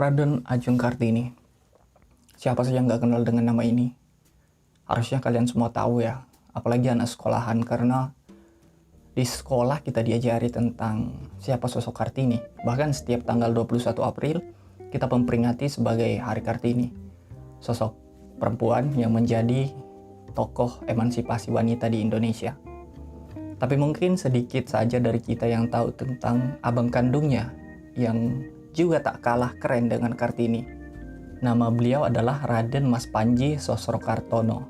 Raden Ajeng Kartini. Siapa sih yang nggak kenal dengan nama ini? Harusnya kalian semua tahu ya, apalagi anak sekolahan, karena di sekolah kita diajari tentang siapa sosok Kartini. Bahkan setiap tanggal 21 April, kita memperingati sebagai Hari Kartini. Sosok perempuan yang menjadi tokoh emansipasi wanita di Indonesia. Tapi mungkin sedikit saja dari kita yang tahu tentang abang kandungnya, yang juga tak kalah keren dengan Kartini. Nama beliau adalah Raden Mas Panji Sosrokartono.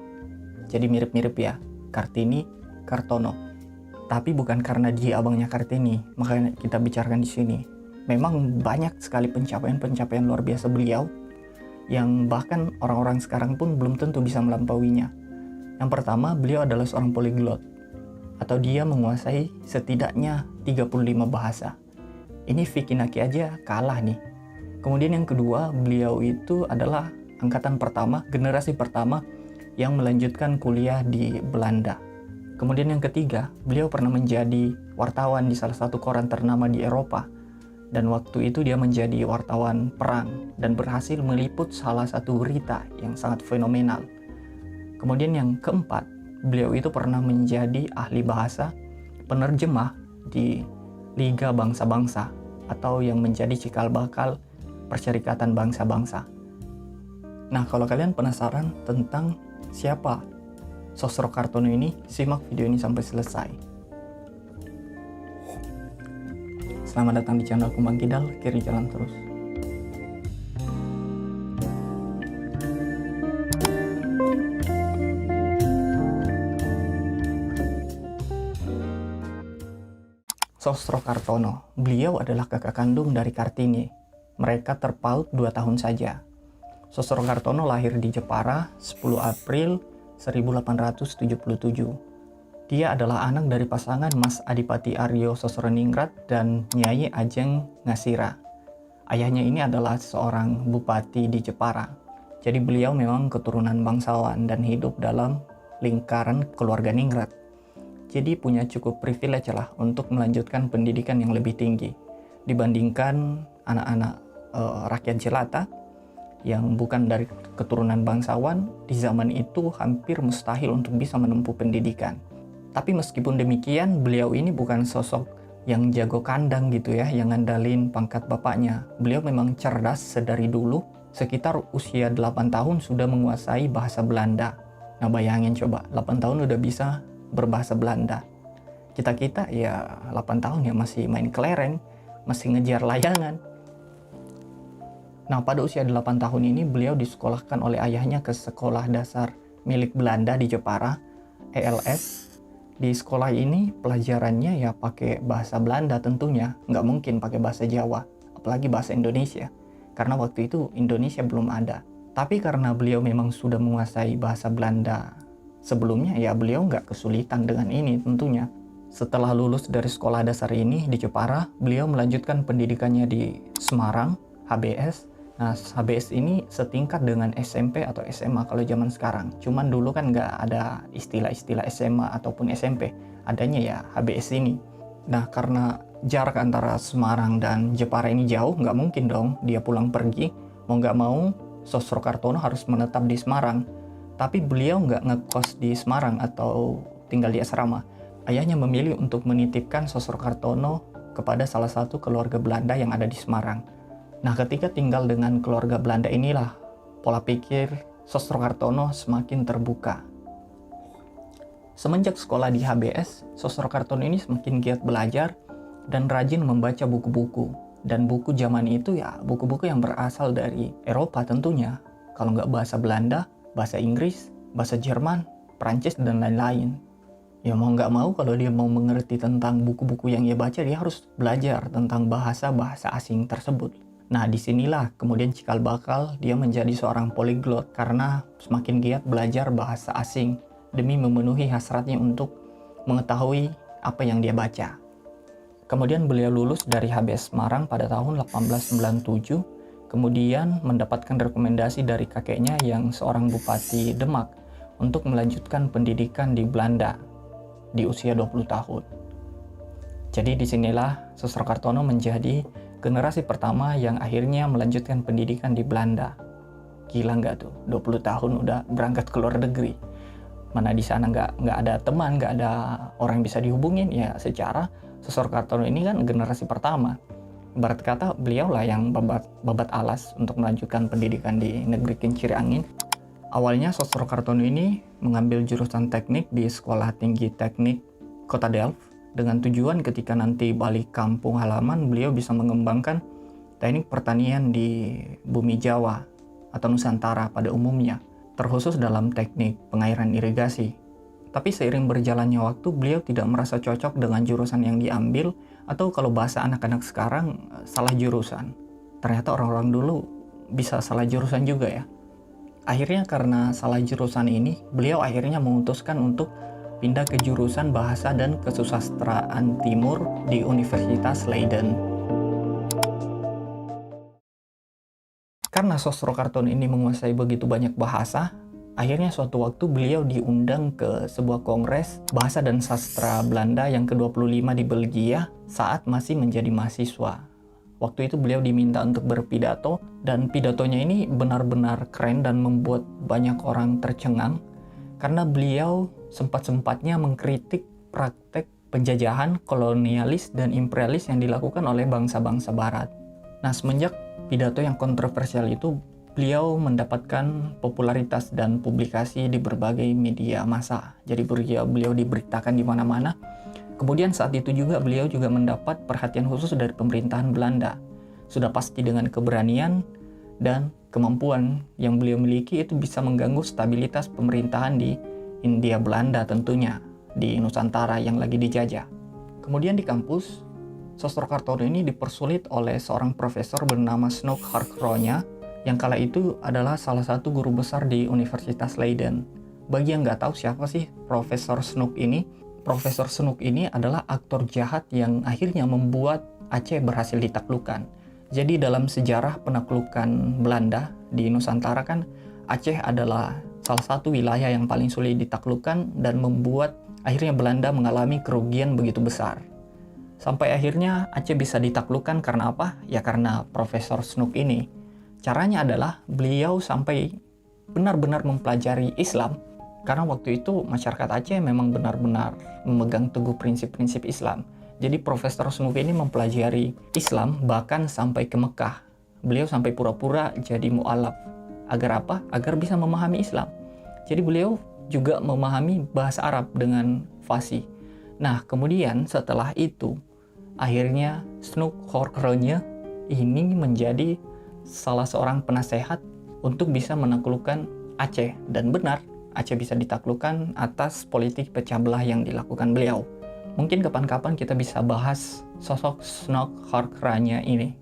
Jadi mirip-mirip ya, Kartini, Kartono. Tapi bukan karena dia abangnya Kartini, makanya kita bicarakan di sini. Memang banyak sekali pencapaian-pencapaian luar biasa beliau, yang bahkan orang-orang sekarang pun belum tentu bisa melampauinya. Yang pertama, beliau adalah seorang polyglot, atau dia menguasai setidaknya 35 bahasa. Ini Vicky Naki aja kalah nih. Kemudian yang kedua, beliau itu adalah angkatan pertama, generasi pertama yang melanjutkan kuliah di Belanda. Kemudian yang ketiga, beliau pernah menjadi wartawan di salah satu koran ternama di Eropa. Dan waktu itu dia menjadi wartawan perang dan berhasil meliput salah satu berita yang sangat fenomenal. Kemudian yang keempat, beliau itu pernah menjadi ahli bahasa, penerjemah di Liga Bangsa-Bangsa, atau yang menjadi cikal bakal Perserikatan Bangsa-Bangsa. Nah, kalau kalian penasaran tentang siapa Sosrokartono ini, simak video ini sampai selesai. Selamat datang di channel Kumbang Kidal, kiri jalan terus. Sosrokartono, beliau adalah kakak kandung dari Kartini. Mereka terpaut 2 tahun saja. Sosrokartono lahir di Jepara 10 April 1877. Dia adalah anak dari pasangan Mas Adipati Aryo Sosroningrat dan Nyai Ajeng Ngasira. Ayahnya ini adalah seorang bupati di Jepara. Jadi beliau memang keturunan bangsawan dan hidup dalam lingkaran keluarga ningrat. Jadi punya cukup privilege lah untuk melanjutkan pendidikan yang lebih tinggi dibandingkan anak-anak rakyat jelata yang bukan dari keturunan bangsawan. Di zaman itu hampir mustahil untuk bisa menempuh pendidikan. Tapi meskipun demikian, beliau ini bukan sosok yang jago kandang gitu ya, yang ngandalin pangkat bapaknya. Beliau memang cerdas sedari dulu, sekitar usia 8 tahun sudah menguasai bahasa Belanda. Nah bayangin coba, 8 tahun udah bisa berbahasa Belanda. Kita ya 8 tahun ya masih main kelereng, masih ngejar layangan. Nah pada usia 8 tahun ini beliau disekolahkan oleh ayahnya ke sekolah dasar milik Belanda di Jepara, ELS. Di sekolah ini pelajarannya ya pakai bahasa Belanda tentunya, nggak mungkin pakai bahasa Jawa, apalagi bahasa Indonesia, karena waktu itu Indonesia belum ada. Tapi karena beliau memang sudah menguasai bahasa Belanda sebelumnya, ya beliau nggak kesulitan dengan ini tentunya. Setelah lulus dari sekolah dasar ini di Jepara, beliau melanjutkan pendidikannya di Semarang, HBS. Nah, HBS ini setingkat dengan SMP atau SMA kalau zaman sekarang. Cuman dulu kan nggak ada istilah-istilah SMA ataupun SMP. Adanya ya HBS ini. Nah, karena jarak antara Semarang dan Jepara ini jauh, nggak mungkin dong dia pulang pergi. Mau nggak mau, Sosrokartono harus menetap di Semarang. Tapi beliau nggak ngekos di Semarang atau tinggal di asrama. Ayahnya memilih untuk menitipkan Sosrokartono kepada salah satu keluarga Belanda yang ada di Semarang. Nah, ketika tinggal dengan keluarga Belanda inilah, pola pikir Sosrokartono semakin terbuka. Semenjak sekolah di HBS, Sosrokartono ini semakin giat belajar dan rajin membaca buku-buku. Dan buku zaman itu ya buku-buku yang berasal dari Eropa tentunya. Kalau nggak bahasa Belanda, bahasa Inggris, bahasa Jerman, Perancis, dan lain-lain. Ya mau nggak mau kalau dia mau mengerti tentang buku-buku yang ia baca, dia harus belajar tentang bahasa-bahasa asing tersebut. Nah disinilah kemudian cikal bakal dia menjadi seorang polyglot karena semakin giat belajar bahasa asing demi memenuhi hasratnya untuk mengetahui apa yang dia baca. Kemudian beliau lulus dari HBS Semarang pada tahun 1897. Kemudian mendapatkan rekomendasi dari kakeknya yang seorang bupati Demak untuk melanjutkan pendidikan di Belanda di usia 20 tahun. Jadi disinilah Sosrokartono menjadi generasi pertama yang akhirnya melanjutkan pendidikan di Belanda. Gila nggak tuh, 20 tahun udah berangkat ke luar negeri. Mana di sana nggak ada teman, nggak ada orang yang bisa dihubungin. Ya secara Sosro Kartono ini kan generasi pertama. Ibarat kata beliau lah yang babat alas untuk melanjutkan pendidikan di negeri kincir angin. Awalnya Sosro Kartono ini mengambil jurusan teknik di Sekolah Tinggi Teknik Kota Delft dengan tujuan ketika nanti balik kampung halaman beliau bisa mengembangkan teknik pertanian di bumi Jawa atau Nusantara pada umumnya, terkhusus dalam teknik pengairan irigasi. Tapi seiring berjalannya waktu, beliau tidak merasa cocok dengan jurusan yang diambil, atau kalau bahasa anak-anak sekarang, salah jurusan. Ternyata orang-orang dulu bisa salah jurusan juga ya. Akhirnya karena salah jurusan ini, beliau akhirnya memutuskan untuk pindah ke jurusan Bahasa dan Kesusastraan Timur di Universitas Leiden. Karena Sosro Kartono ini menguasai begitu banyak bahasa, akhirnya suatu waktu beliau diundang ke sebuah kongres bahasa dan sastra Belanda yang ke-25 di Belgia saat masih menjadi mahasiswa. Waktu itu beliau diminta untuk berpidato, dan pidatonya ini benar-benar keren dan membuat banyak orang tercengang karena beliau sempat-sempatnya mengkritik praktek penjajahan, kolonialis, dan imperialis yang dilakukan oleh bangsa-bangsa barat. Nah, semenjak pidato yang kontroversial itu, beliau mendapatkan popularitas dan publikasi di berbagai media massa. Jadi beliau diberitakan di mana-mana. Kemudian saat itu juga beliau juga mendapat perhatian khusus dari pemerintahan Belanda. Sudah pasti dengan keberanian dan kemampuan yang beliau miliki itu bisa mengganggu stabilitas pemerintahan di Hindia Belanda tentunya, di Nusantara yang lagi dijajah. Kemudian di kampus, Sosro Kartono ini dipersulit oleh seorang profesor bernama Snoek Harkronya yang kala itu adalah salah satu guru besar di Universitas Leiden. Bagi yang nggak tahu siapa sih Profesor Snoek ini, Profesor Snoek ini adalah aktor jahat yang akhirnya membuat Aceh berhasil ditaklukkan. Jadi dalam sejarah penaklukan Belanda di Nusantara kan Aceh adalah salah satu wilayah yang paling sulit ditaklukkan dan membuat akhirnya Belanda mengalami kerugian begitu besar. Sampai akhirnya Aceh bisa ditaklukkan karena apa? Ya karena Profesor Snoek ini. Caranya adalah beliau sampai benar-benar mempelajari Islam. Karena waktu itu masyarakat Aceh memang benar-benar memegang teguh prinsip-prinsip Islam. Jadi Profesor Snoek ini mempelajari Islam bahkan sampai ke Mekah. Beliau sampai pura-pura jadi mu'alaf. Agar apa? Agar bisa memahami Islam. Jadi beliau juga memahami bahasa Arab dengan fasih. Nah, kemudian setelah itu, akhirnya Snoek Harkronya ini menjadi salah seorang penasehat untuk bisa menaklukkan Aceh. Dan benar, Aceh bisa ditaklukkan atas politik pecah belah yang dilakukan beliau. Mungkin kapan-kapan kita bisa bahas sosok Snoek Harkronya ini.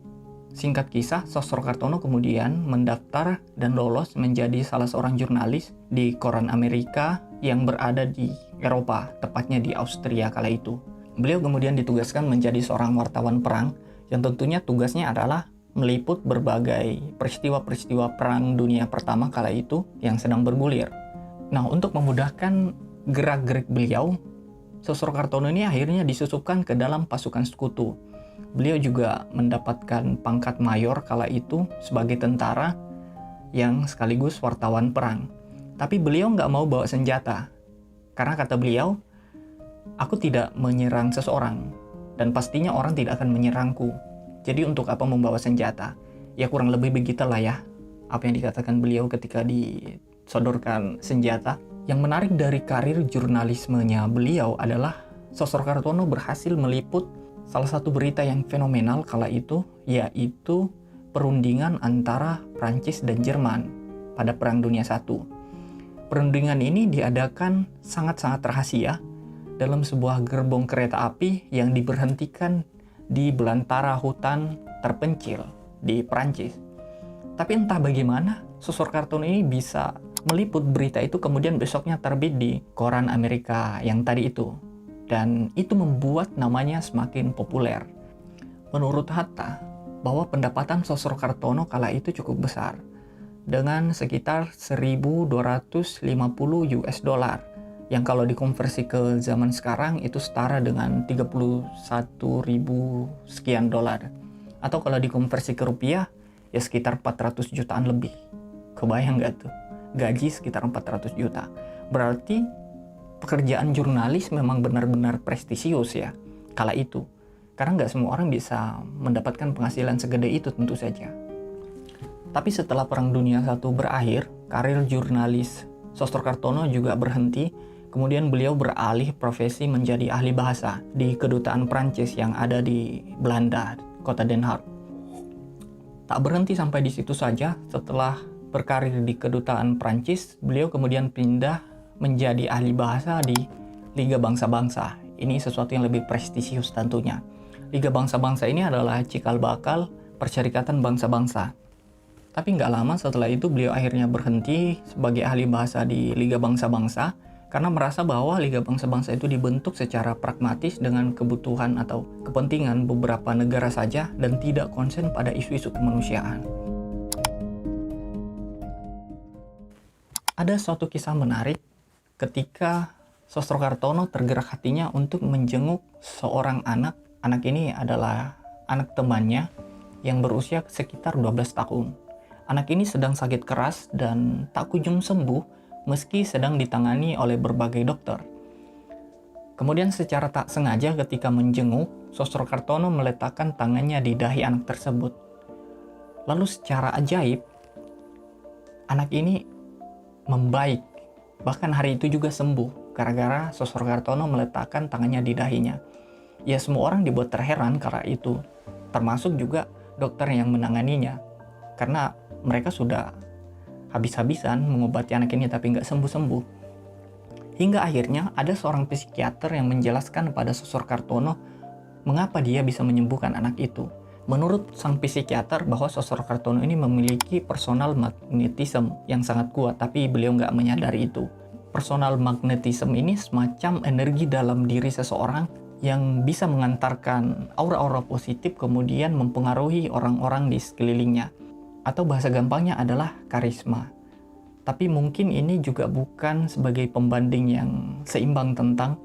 Singkat kisah, Sosro Kartono kemudian mendaftar dan lolos menjadi salah seorang jurnalis di koran Amerika yang berada di Eropa, tepatnya di Austria kala itu. Beliau kemudian ditugaskan menjadi seorang wartawan perang yang tentunya tugasnya adalah meliput berbagai peristiwa-peristiwa perang dunia pertama kala itu yang sedang bergulir. Nah, untuk memudahkan gerak-gerik beliau, Sosro Kartono ini akhirnya disusupkan ke dalam pasukan sekutu. Beliau juga mendapatkan pangkat mayor kala itu sebagai tentara yang sekaligus wartawan perang. Tapi beliau nggak mau bawa senjata. Karena kata beliau, aku tidak menyerang seseorang. Dan pastinya orang tidak akan menyerangku. Jadi untuk apa membawa senjata? Ya kurang lebih begitulah ya. Apa yang dikatakan beliau ketika disodorkan senjata. Yang menarik dari karir jurnalismenya beliau adalah Sosro Kartono berhasil meliput salah satu berita yang fenomenal kala itu, yaitu perundingan antara Prancis dan Jerman pada Perang Dunia I. Perundingan ini diadakan sangat-sangat rahasia dalam sebuah gerbong kereta api yang diberhentikan di belantara hutan terpencil di Prancis. Tapi entah bagaimana, Sosro Kartono ini bisa meliput berita itu kemudian besoknya terbit di koran Amerika yang tadi itu. Dan itu membuat namanya semakin populer. Menurut Hatta, bahwa pendapatan Sosro Kartono kala itu cukup besar, dengan sekitar 1.250 US dollar, yang kalau dikonversi ke zaman sekarang itu setara dengan 31.000 sekian dolar. Atau kalau dikonversi ke rupiah, ya sekitar 400 jutaan lebih. Kebayang nggak tuh? Gaji sekitar 400 juta. Berarti pekerjaan jurnalis memang benar-benar prestisius ya, kala itu. Karena nggak semua orang bisa mendapatkan penghasilan segede itu tentu saja. Tapi setelah Perang Dunia I berakhir, karir jurnalis Sostrokartono juga berhenti. Kemudian beliau beralih profesi menjadi ahli bahasa di kedutaan Prancis yang ada di Belanda, kota Den Haag. Tak berhenti sampai di situ saja. Setelah berkarir di kedutaan Prancis, beliau kemudian pindah menjadi ahli bahasa di Liga Bangsa-Bangsa. Ini sesuatu yang lebih prestisius tentunya. Liga Bangsa-Bangsa ini adalah cikal bakal Perserikatan Bangsa-Bangsa. Tapi nggak lama setelah itu beliau akhirnya berhenti sebagai ahli bahasa di Liga Bangsa-Bangsa karena merasa bahwa Liga Bangsa-Bangsa itu dibentuk secara pragmatis dengan kebutuhan atau kepentingan beberapa negara saja dan tidak konsen pada isu-isu kemanusiaan. Ada suatu kisah menarik ketika Sostrokartono tergerak hatinya untuk menjenguk seorang anak. Anak ini adalah anak temannya yang berusia sekitar 12 tahun. Anak ini sedang sakit keras dan tak kunjung sembuh meski sedang ditangani oleh berbagai dokter. Kemudian secara tak sengaja ketika menjenguk, Sostrokartono meletakkan tangannya di dahi anak tersebut. Lalu secara ajaib, anak ini membaik. Bahkan hari itu juga sembuh gara-gara Sostrokartono meletakkan tangannya di dahinya. Ya semua orang dibuat terheran karena itu, termasuk juga dokter yang menanganinya. Karena mereka sudah habis-habisan mengobati anak ini tapi nggak sembuh-sembuh. Hingga akhirnya ada seorang psikiater yang menjelaskan kepada Sostrokartono mengapa dia bisa menyembuhkan anak itu. Menurut sang psikiater bahwa Sostrokartono ini memiliki personal magnetism yang sangat kuat, tapi beliau nggak menyadari itu. Personal magnetism ini semacam energi dalam diri seseorang yang bisa mengantarkan aura-aura positif kemudian mempengaruhi orang-orang di sekelilingnya. Atau bahasa gampangnya adalah karisma. Tapi mungkin ini juga bukan sebagai pembanding yang seimbang tentang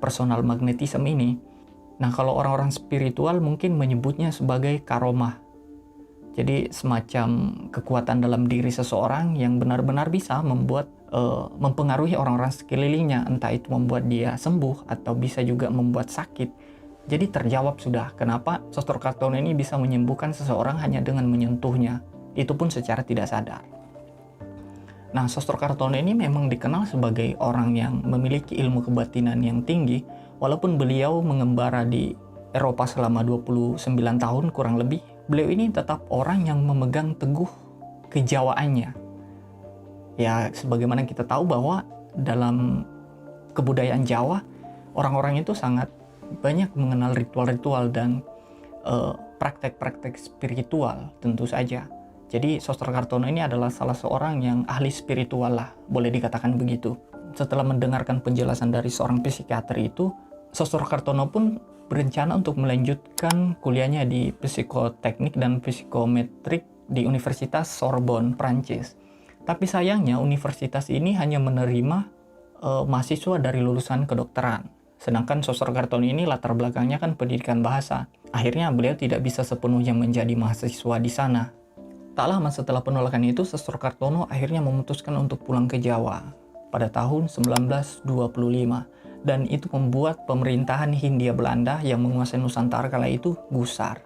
personal magnetism ini. Nah, kalau orang-orang spiritual mungkin menyebutnya sebagai karomah. Jadi semacam kekuatan dalam diri seseorang yang benar-benar bisa mempengaruhi orang-orang sekelilingnya, entah itu membuat dia sembuh atau bisa juga membuat sakit. Jadi terjawab sudah kenapa Sostrokartono ini bisa menyembuhkan seseorang hanya dengan menyentuhnya, itu pun secara tidak sadar. Nah, Sostrokartono ini memang dikenal sebagai orang yang memiliki ilmu kebatinan yang tinggi, walaupun beliau mengembara di Eropa selama 29 tahun kurang lebih, beliau ini tetap orang yang memegang teguh kejawaannya. Ya, sebagaimana kita tahu bahwa dalam kebudayaan Jawa, orang-orang itu sangat banyak mengenal ritual-ritual dan praktek-praktek spiritual tentu saja. Jadi Sostrokartono ini adalah salah seorang yang ahli spiritual lah, boleh dikatakan begitu. Setelah mendengarkan penjelasan dari seorang psikiater itu, Sostrokartono pun berencana untuk melanjutkan kuliahnya di psikoteknik dan psikometrik di Universitas Sorbonne, Prancis. Tapi sayangnya universitas ini hanya menerima mahasiswa dari lulusan kedokteran. Sedangkan Sostrokartono ini latar belakangnya kan pendidikan bahasa. Akhirnya beliau tidak bisa sepenuhnya menjadi mahasiswa di sana. Tak lama setelah penolakan itu, Sostrokartono akhirnya memutuskan untuk pulang ke Jawa pada tahun 1925. Dan itu membuat pemerintahan Hindia Belanda yang menguasai Nusantara kala itu gusar.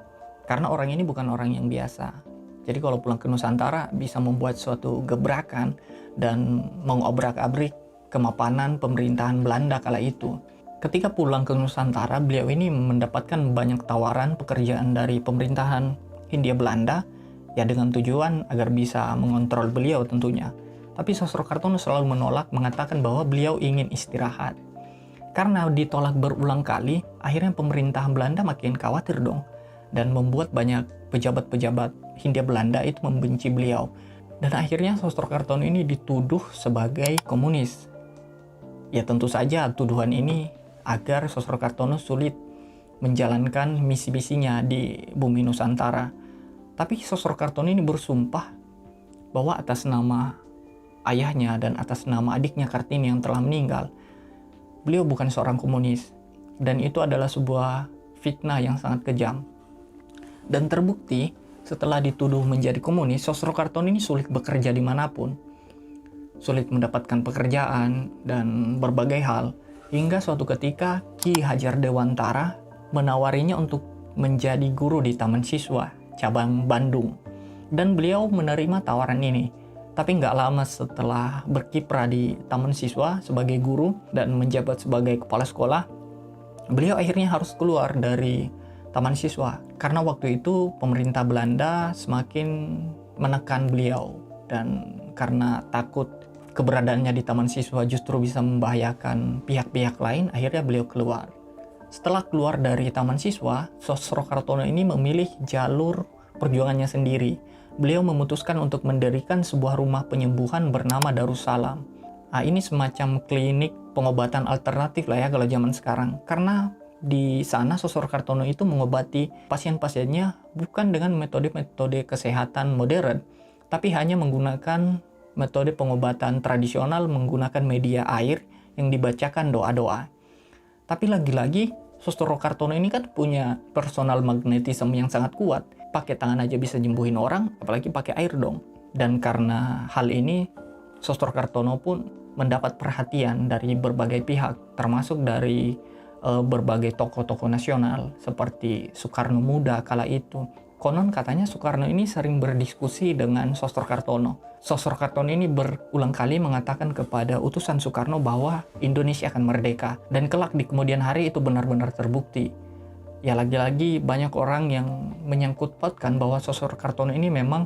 Karena orang ini bukan orang yang biasa. Jadi kalau pulang ke Nusantara bisa membuat suatu gebrakan dan mengobrak-abrik kemapanan pemerintahan Belanda kala itu. Ketika pulang ke Nusantara, beliau ini mendapatkan banyak tawaran pekerjaan dari pemerintahan Hindia Belanda, ya dengan tujuan agar bisa mengontrol beliau tentunya. Tapi Sostrokartono selalu menolak, mengatakan bahwa beliau ingin istirahat. Karena ditolak berulang kali, akhirnya pemerintahan Belanda makin khawatir dong, dan membuat banyak pejabat-pejabat Hindia Belanda itu membenci beliau. Dan akhirnya Sostrokartono ini dituduh sebagai komunis. Ya tentu saja tuduhan ini agar Sostrokartono sulit menjalankan misi-misinya di bumi Nusantara. Tapi Sostrokartono ini bersumpah bahwa atas nama ayahnya dan atas nama adiknya Kartini yang telah meninggal, beliau bukan seorang komunis. Dan itu adalah sebuah fitnah yang sangat kejam. Dan terbukti setelah dituduh menjadi komunis, Sosrokartono ini sulit bekerja dimanapun. Sulit mendapatkan pekerjaan dan berbagai hal. Hingga suatu ketika Ki Hajar Dewantara menawarinya untuk menjadi guru di Taman Siswa, cabang Bandung. Dan beliau menerima tawaran ini. Tapi nggak lama setelah berkiprah di Taman Siswa sebagai guru dan menjabat sebagai kepala sekolah, beliau akhirnya harus keluar dari Taman Siswa. Karena waktu itu pemerintah Belanda semakin menekan beliau. Dan karena takut keberadaannya di Taman Siswa justru bisa membahayakan pihak-pihak lain, akhirnya beliau keluar. Setelah keluar dari Taman Siswa, Sosrokartono ini memilih jalur perjuangannya sendiri. Beliau memutuskan untuk mendirikan sebuah rumah penyembuhan bernama Darussalam. Nah, ini semacam klinik pengobatan alternatif lah ya kalau zaman sekarang. Karena di sana Sosrokartono itu mengobati pasien-pasiennya bukan dengan metode-metode kesehatan modern, tapi hanya menggunakan metode pengobatan tradisional menggunakan media air yang dibacakan doa-doa. Tapi lagi-lagi Sosrokartono ini kan punya personal magnetism yang sangat kuat. Pakai tangan aja bisa nyembuhin orang, apalagi pakai air dong. Dan karena hal ini, Sosrokartono pun mendapat perhatian dari berbagai pihak, termasuk dari berbagai tokoh-tokoh nasional seperti Soekarno Muda kala itu. Konon katanya Soekarno ini sering berdiskusi dengan Sosrokartono. Sosrokartono ini berulang kali mengatakan kepada utusan Soekarno bahwa Indonesia akan merdeka. Dan kelak di kemudian hari itu benar-benar terbukti. Ya lagi-lagi banyak orang yang menyangkut pautkan bahwa Sosrokartono ini memang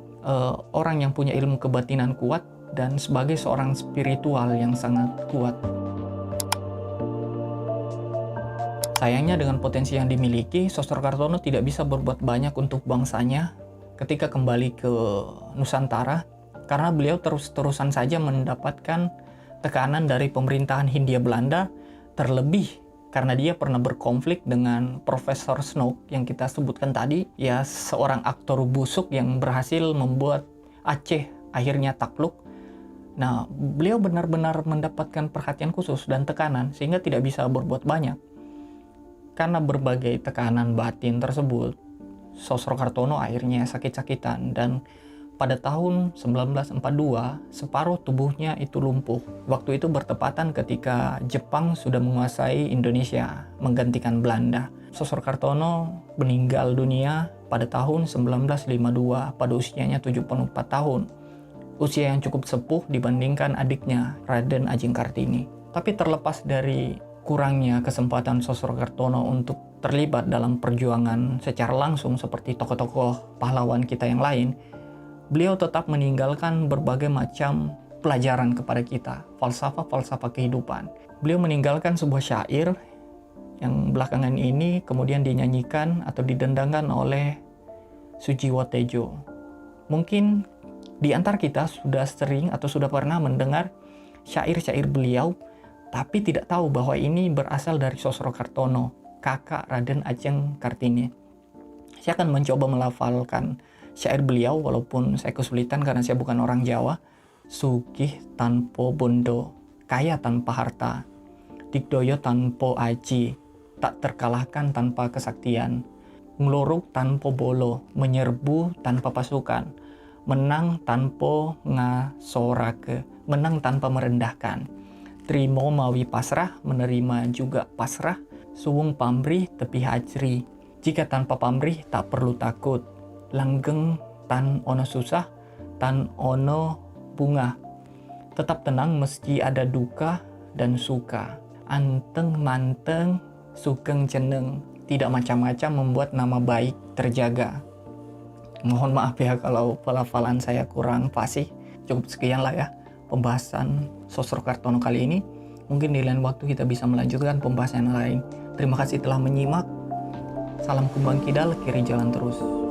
orang yang punya ilmu kebatinan kuat dan sebagai seorang spiritual yang sangat kuat. Sayangnya dengan potensi yang dimiliki, Sosrokartono tidak bisa berbuat banyak untuk bangsanya ketika kembali ke Nusantara karena beliau terus-terusan saja mendapatkan tekanan dari pemerintahan Hindia Belanda, terlebih karena dia pernah berkonflik dengan Profesor Snow yang kita sebutkan tadi, ya seorang aktor busuk yang berhasil membuat Aceh akhirnya takluk. Nah, beliau benar-benar mendapatkan perhatian khusus dan tekanan sehingga tidak bisa berbuat banyak. Karena berbagai tekanan batin tersebut, Sosrokartono akhirnya sakit-sakitan dan pada tahun 1942 separuh tubuhnya itu lumpuh. Waktu itu bertepatan ketika Jepang sudah menguasai Indonesia, menggantikan Belanda. Sosrokartono meninggal dunia pada tahun 1952 pada usianya 74 tahun. Usia yang cukup sepuh dibandingkan adiknya, Raden Ajeng Kartini. Tapi terlepas dari kurangnya kesempatan Sosrokartono untuk terlibat dalam perjuangan secara langsung seperti tokoh-tokoh pahlawan kita yang lain, beliau tetap meninggalkan berbagai macam pelajaran kepada kita, falsafah-falsafah kehidupan. Beliau meninggalkan sebuah syair yang belakangan ini kemudian dinyanyikan atau didendangkan oleh Sujiwo Tejo. Mungkin di antara kita sudah sering atau sudah pernah mendengar syair-syair beliau, tapi tidak tahu bahwa ini berasal dari Sosrokartono, kakak Raden Ajeng Kartini. Saya akan mencoba melafalkan syair beliau walaupun saya kesulitan karena saya bukan orang Jawa. Sugih tanpa bondo, kaya tanpa harta, digdoyo tanpa aji, tak terkalahkan tanpa kesaktian, ngluruk tanpa bolo, menyerbu tanpa pasukan, menang tanpa ngasorake, menang tanpa merendahkan, trimo mawi pasrah, menerima juga pasrah, suwung pamrih tepi hajri, jika tanpa pamrih tak perlu takut, langgeng tan ono susah, tan ono bunga, tetap tenang meski ada duka dan suka, anteng manteng, sugeng jeneng, tidak macam-macam membuat nama baik terjaga. Mohon maaf ya kalau pelafalan saya kurang fasih. Cukup sekian lah ya pembahasan Sosrokartono kali ini. Mungkin di lain waktu kita bisa melanjutkan pembahasan yang lain. Terima kasih telah menyimak. Salam kumbang kidal, kiri jalan terus.